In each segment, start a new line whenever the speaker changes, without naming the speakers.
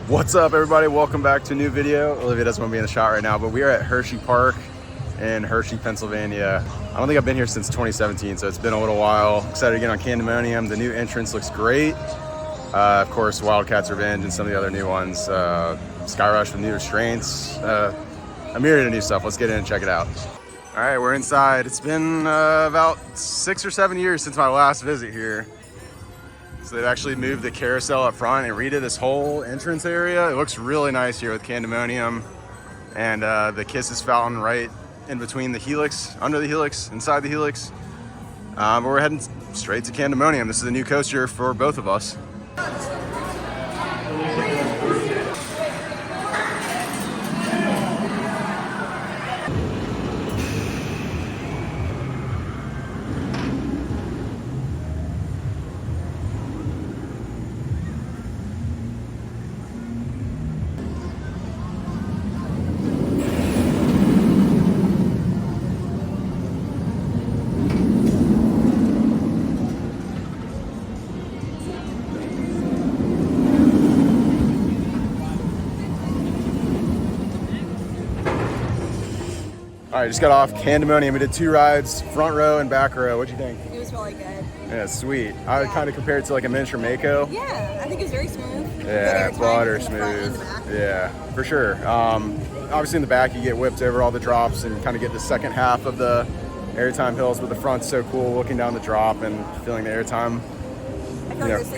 What's up, everybody? Welcome back to a new video. Olivia doesn't want to be in the shot right now, but we are at Hersheypark in Hershey, Pennsylvania. I don't think I've been here since 2017, so it's been a little while. Excited to get on Candemonium. The new entrance looks great. Of course, Wildcats Revenge and some of the other new ones. Skyrush with new restraints. A myriad of new stuff. Let's get in and check it out. All right, we're inside. It's been about 6 or 7 years since my last visit here. So they've actually moved the carousel up front and redid this whole entrance area. It looks really nice here with Candemonium and the Kisses fountain right in between the helix, under the helix, inside the helix. But we're heading straight to Candemonium. This is a new coaster for both of us. All right, just got off Candemonium. We did 2 rides, front row and back row. What'd you think?
It was really good.
Yeah, sweet. I would kind of compare it to like a miniature Mako.
Yeah, I think it was very smooth.
Yeah, butter smooth. Yeah, for sure. Obviously in the back you get whipped over all the drops and kind of get the second half of the airtime hills, but the front's so cool looking down the drop and feeling the airtime,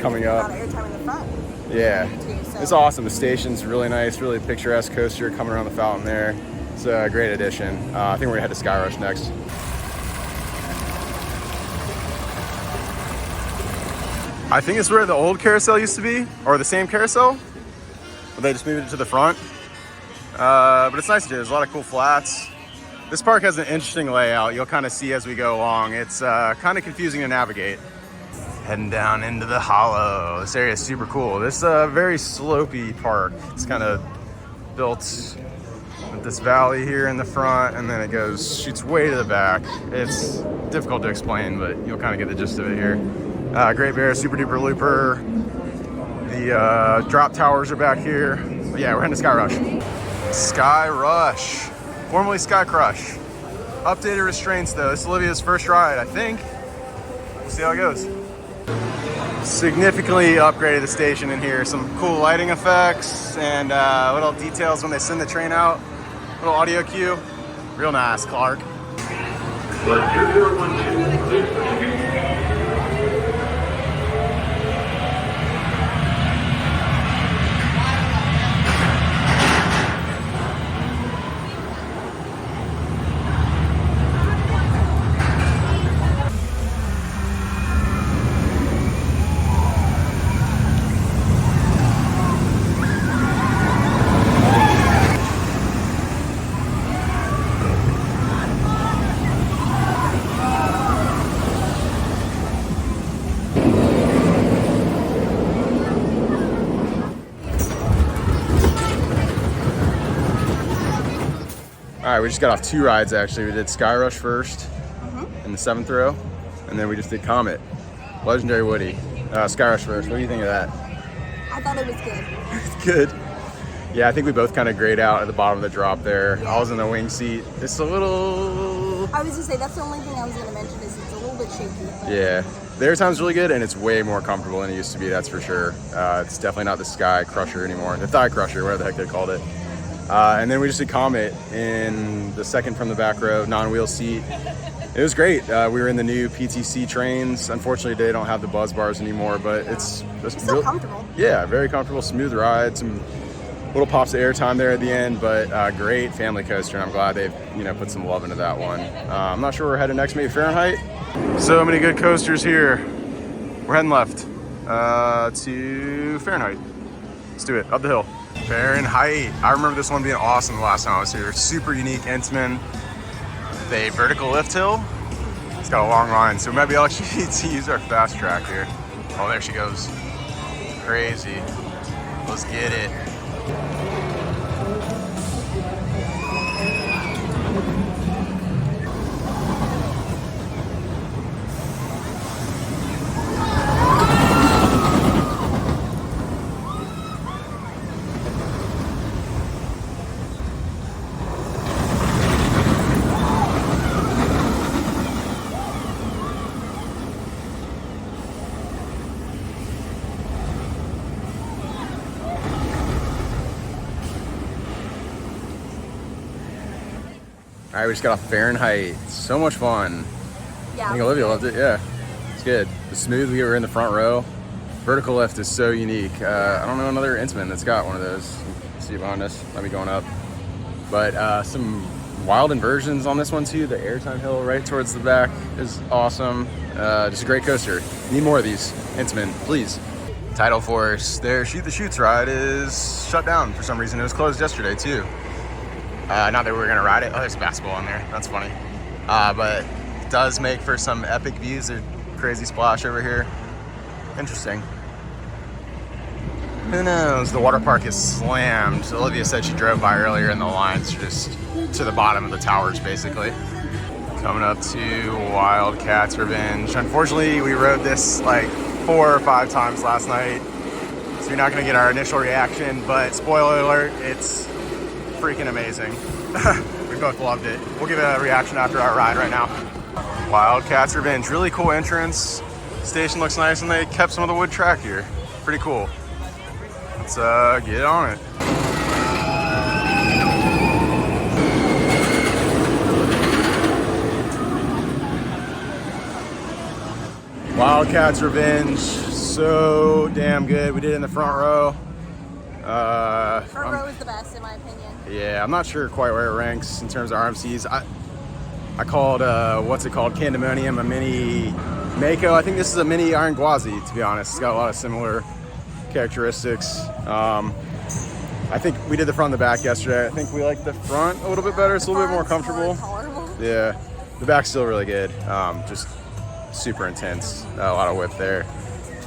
coming up.
Airtime in the front.
Yeah,
too, so.
It's awesome. The station's really nice, really picturesque coaster coming around the fountain there. It's a great addition. I think we're gonna head to Skyrush next. I think it's where the old carousel used to be, or the same carousel, but they just moved it to the front. But it's nice to do. There's a lot of cool flats. This park has an interesting layout. You'll kind of see as we go along. It's kind of confusing to navigate. Heading down into the hollow. This area is super cool. This is a very slopey park. It's kind of built with this valley here in the front, and then it shoots way to the back. It's difficult to explain, but you'll kind of get the gist of it here. Great Bear, super duper looper. The drop towers are back here. But yeah, we're heading to Skyrush. Skyrush, formerly Sky Crush. Updated restraints though. This is Olivia's first ride, I think. We'll see how it goes. Significantly upgraded the station in here. Some cool lighting effects and little details when they send the train out. Little audio cue. Real nice, Clark. All right, we just got off 2 rides actually. We did Skyrush first in the 7th row, and then we just did Comet. Legendary Woody. Skyrush first. What do you think of that?
I thought it was good.
It's good. Yeah, I think we both kind of grayed out at the bottom of the drop there. Yeah. I was in the wing seat. It's a little...
I was gonna say, that's the only thing I was gonna mention is it's a little bit shaky.
Yeah, the airtime's really good and it's way more comfortable than it used to be, that's for sure. It's definitely not the Sky Crusher anymore. The Thigh Crusher, whatever the heck they called it. And then we just did Comet in the second from the back row, non-wheel seat. It was great. We were in the new PTC trains. Unfortunately, they don't have the buzz bars anymore, but it's
still comfortable.
Yeah, very comfortable, smooth ride. Some little pops of airtime there at the end, but great family coaster. And I'm glad they've put some love into that one. I'm not sure where we're headed next. Maybe Fahrenheit. So many good coasters here. We're heading left to Fahrenheit. Let's do it. Up the hill. Fahrenheit. I remember this one being awesome the last time I was here. Super unique Intamin. The vertical lift hill. It's got a long line, so maybe I'll actually need to use our fast track here. Oh, there she goes. Crazy. Let's get it. All right, we just got off Fahrenheit. So much fun.
Yeah.
I think Olivia loved it. Yeah, it's good. The smooth, we were in the front row. Vertical lift is so unique. I don't know another Intamin that's got one of those. See behind us, might be going up. But some wild inversions on this one too. The airtime hill right towards the back is awesome. Just a great coaster. Need more of these, Intamin, please. Tidal Force, their Shoot the Chutes ride is shut down for some reason. It was closed yesterday too. Not that we were gonna ride it. Oh, there's basketball in there. That's funny. But it does make for some epic views. There's crazy splash over here. Interesting. Who knows? The water park is slammed. Olivia said she drove by earlier and the lines are just to the bottom of the towers, basically. Coming up to Wildcats Revenge. Unfortunately, we rode this like 4 or 5 times last night, so you're not gonna get our initial reaction, but spoiler alert, it's freaking amazing. We both loved it. We'll give a reaction after our ride right now. Wildcats Revenge, really cool entrance. Station looks nice and they kept some of the wood track here. Pretty cool. Let's get on it. Wildcats Revenge, so damn good. We did it in the front row.
Front row is the best in my opinion.
Yeah, I'm not sure quite where it ranks in terms of RMCs. I called, what's it called? Candemonium, a mini Mako. I think this is a mini Iron Gwazi, to be honest. It's got a lot of similar characteristics. I think we did the front and the back yesterday. I think we like the front a little bit better. It's a little bit more comfortable. Yeah, the back's still really good. Just super intense. A lot of whip there.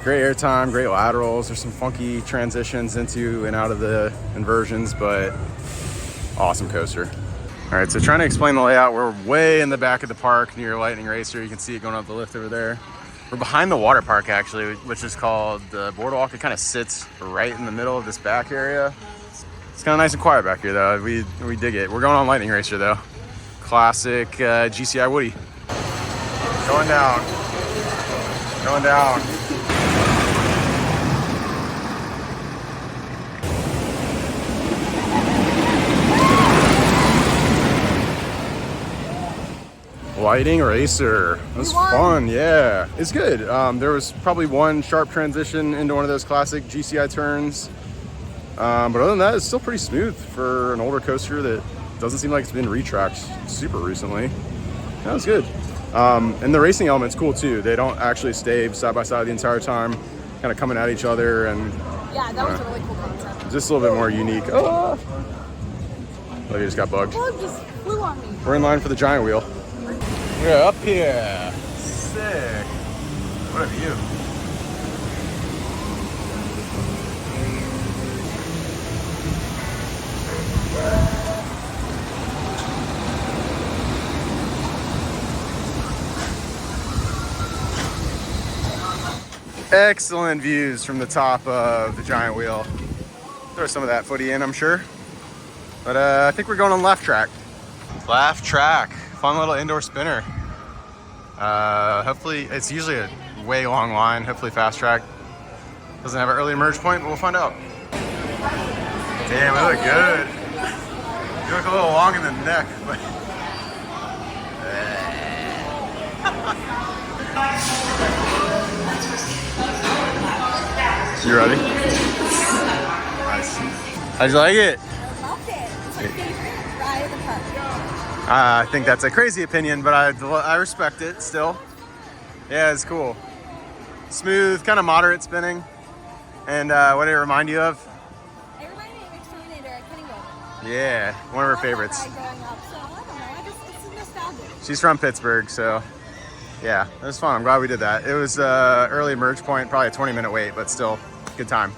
Great airtime, great laterals. There's some funky transitions into and out of the inversions, but awesome coaster. All right, so trying to explain the layout, we're way in the back of the park near Lightning Racer. You can see it going up the lift over there. We're behind the water park actually, which is called the Boardwalk. It kind of sits right in the middle of this back area. It's kind of nice and quiet back here though. We dig it. We're going on Lightning Racer though. Classic GCI Woody. Going down. Going down. Lighting Racer. It was fun, yeah. It's good. There was probably one sharp transition into one of those classic GCI turns. But other than that, it's still pretty smooth for an older coaster that doesn't seem like it's been retracked super recently. That was good. And the racing element's cool too. They don't actually stay side by side the entire time, kind of coming at each other. And
yeah, that was a really cool concept.
Just a little bit more unique. Oh! Look, he just got bugged.
Bug just flew on me.
We're in line for the giant wheel. We're up here. Sick. What a view. Excellent views from the top of the giant wheel. Throw some of that footy in, I'm sure. But I think we're going on Laff Trakk. Laff Trakk. Fun little indoor spinner. Hopefully, it's usually a way long line. Hopefully fast track doesn't have an early emerge point, but we'll find out. Damn, we look good. You look a little long in the neck, but you ready? Nice. How'd you like it?
I loved it. It's my favorite ride of the park.
I think that's a crazy opinion, but I respect it still. Yeah, it's cool. Smooth, kind of moderate spinning. And what did it remind you of?
It reminded me of Exterminator at Candemonium.
Yeah, one of her favorites.
I growing up, so I don't know. It's nostalgic.
She's from Pittsburgh, so yeah, it was fun. I'm glad we did that. It was early merge point, probably a 20-minute wait, but still, good time.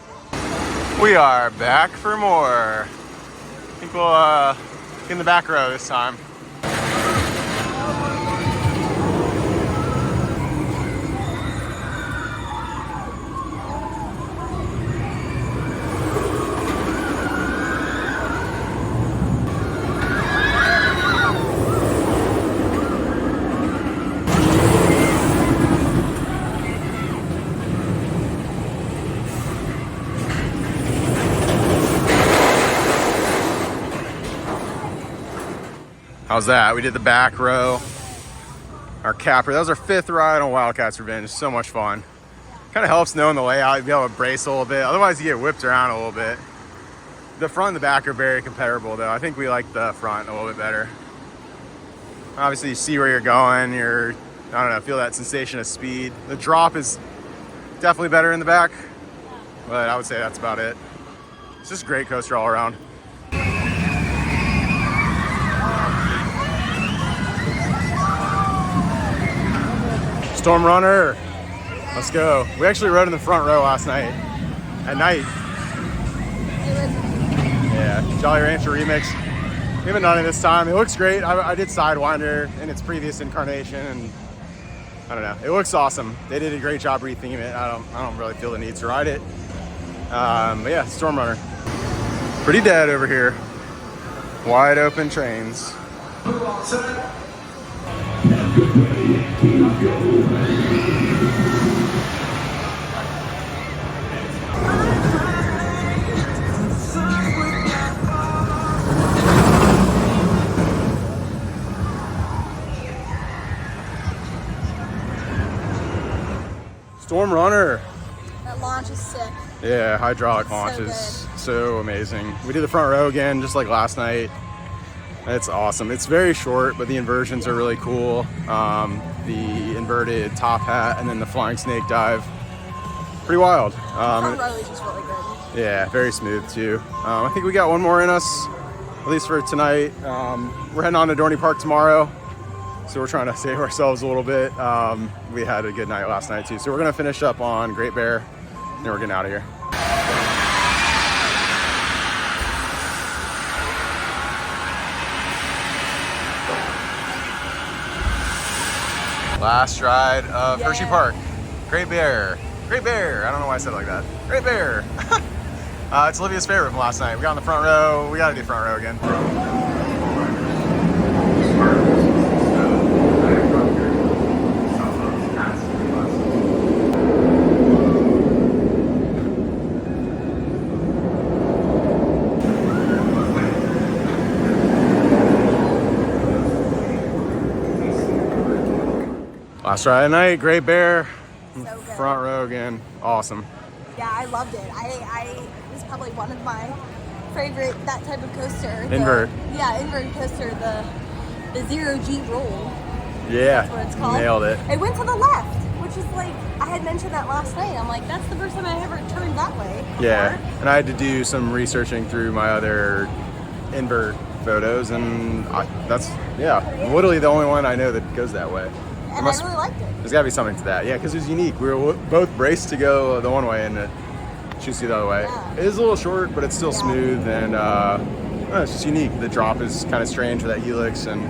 We are back for more. I think we'll get in the back row this time. How's that? We did the back row, our capper. That was our 5th ride on Wildcats Revenge. So much fun. Kind of helps knowing the layout. You'd be able to brace a little bit. Otherwise, you get whipped around a little bit. The front and the back are very comparable, though. I think we like the front a little bit better. Obviously, you see where you're going. I don't know, feel that sensation of speed. The drop is definitely better in the back, but I would say that's about it. It's just a great coaster all around. Storm Runner, let's go. We actually rode in the front row last night, at night. Yeah, Jolly Rancher remix. We haven't done it this time. It looks great. I did Sidewinder in its previous incarnation, and I don't know. It looks awesome. They did a great job retheming it. I don't really feel the need to ride it. But yeah, Storm Runner. Pretty dead over here. Wide open trains. Storm Runner.
That launch is sick.
Yeah, hydraulic launch is so amazing. We did the front row again, just like last night. It's awesome. It's very short, but the inversions are really cool. The inverted top hat and then the flying snake dive. Pretty wild.
Front row is just really good.
Yeah, very smooth too. I think we got one more in us, at least for tonight. We're heading on to Dorney Park tomorrow. So we're trying to save ourselves a little bit. We had a good night last night too. So we're gonna finish up on Great Bear, and then we're getting out of here. Last ride of Hersheypark. Great Bear. Great Bear. I don't know why I said it like that. Great Bear. It's Olivia's favorite from last night. We got in the front row. We gotta do front row again. Last ride of the night, Great Bear,
So good.
front row again, awesome.
Yeah, I loved it. It was probably one of my favorite, that type of coaster.
Invert.
Yeah, invert coaster, the 0G roll.
Yeah,
That's what it's called.
nailed it.
It went to the left, which is like, I had mentioned that last night. I'm like, that's the first time I ever turned that way before.
Yeah, and I had to do some researching through my other invert photos, and that's literally the only one I know that goes that way.
And I really liked it.
There's gotta be something to that. Yeah, because it was unique. We were both braced to go the one way and it shoots you the other way.
Yeah.
It is a little short, but it's still smooth, and it's just unique. The drop is kind of strange with that helix, and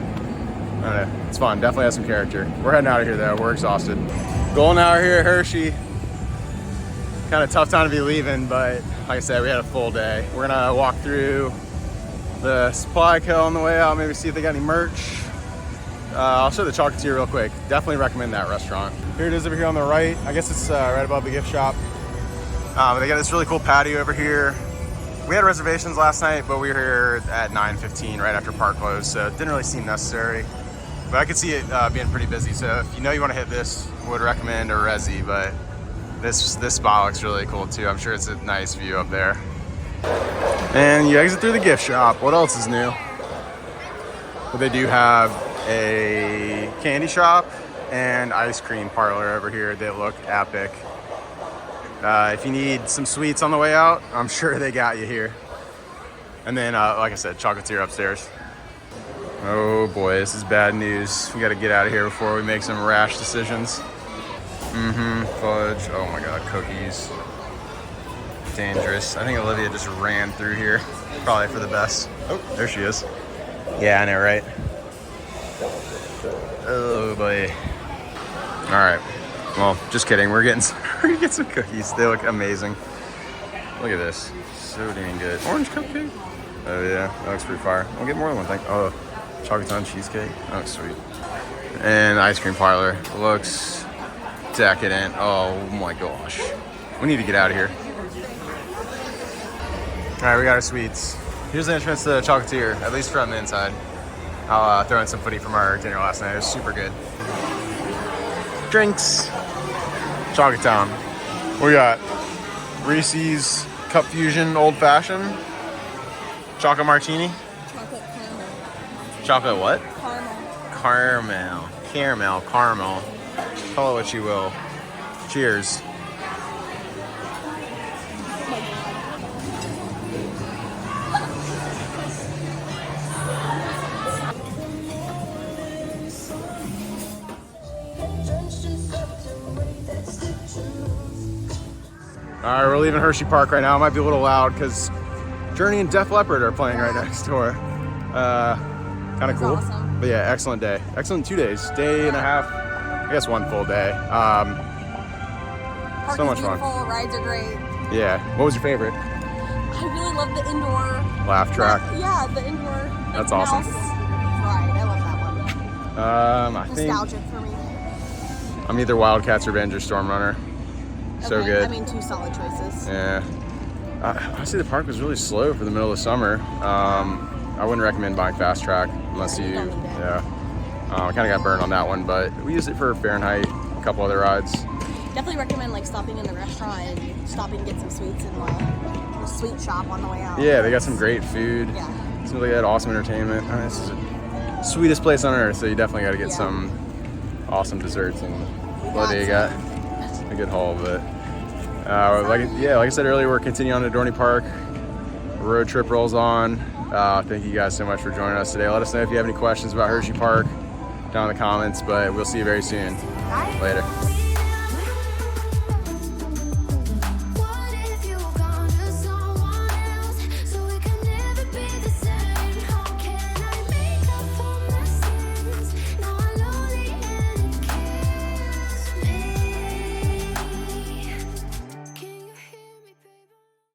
I don't know, it's fun. Definitely has some character. We're heading out of here though. We're exhausted. Golden hour here at Hershey. Kind of tough time to be leaving, but like I said, we had a full day. We're gonna walk through the supply co on the way out, maybe see if they got any merch. I'll show the Chocolatier real quick. Definitely recommend that restaurant. Here it is over here on the right. I guess it's right above the gift shop. They got this really cool patio over here. We had reservations last night, but we were here at 9:15 right after park closed, so it didn't really seem necessary. But I could see it being pretty busy, so if you know you want to hit this, would recommend a Resi, but this spot looks really cool too. I'm sure it's a nice view up there. And you exit through the gift shop. What else is new? Well, they do have a candy shop and ice cream parlor over here. They look epic. If you need some sweets on the way out, I'm sure they got you here. And then, like I said, Chocolatier upstairs. Oh boy, this is bad news. We gotta get out of here before we make some rash decisions. Fudge. Oh my God, cookies. Dangerous. I think Olivia just ran through here. Probably for the best. Oh, there she is. Yeah, I know, right? Oh boy. All right. Well, just kidding. We're getting some cookies. They look amazing. Look at this. So dang good. Orange cupcake. Oh yeah, that looks pretty fire. We'll get more than one thing. Oh, chocolate on cheesecake. That looks sweet. And ice cream parlor looks decadent. Oh my gosh. We need to get out of here. All right, we got our sweets. Here's the entrance to the Chocolatier, at least from the inside. I'll throw in some footy from our dinner last night. It was super good. Drinks. Chocolate Town. We got Reese's Cup Fusion Old Fashioned. Chocolate Martini.
Chocolate caramel.
Chocolate what?
Caramel.
Caramel. Call it what you will. Cheers. All right, we're leaving Hersheypark right now. It might be a little loud because Journey and Def Leppard are playing right next door. Kind of cool.
Awesome.
But yeah, excellent day. Excellent 2 days. Day and a half. I guess 1 full day.
Park
So
is
much fun.
beautiful. Rides are great.
Yeah. What was your favorite?
I really love the indoor.
Laff Trakk.
Yeah, the indoor.
That's awesome.
Ride. I love that one.
I think
Nostalgic for me.
I'm either Wildcats Revenge or Storm Runner. So
Okay,
good.
I mean, 2 solid choices.
Yeah. Honestly, the park was really slow for the middle of summer. I wouldn't recommend buying Fast Track unless you,
Don't need it.
yeah. I kind of got burned on that one, but we used it for Fahrenheit, a couple other rides.
Definitely recommend like stopping in the restaurant and stopping and get some sweets in the sweet shop on the way out.
Yeah, they got some great food.
Yeah.
Seems like they had awesome entertainment. I mean, this is the sweetest place on earth, so you definitely got to get
Yeah.
some awesome desserts and
got
what they got. A good haul, but like I said earlier, we're continuing on to Dorney Park. Road trip rolls on. Thank you guys so much for joining us today. Let us know if you have any questions about Hersheypark down in the comments, but we'll see you very soon.
Bye.
Later.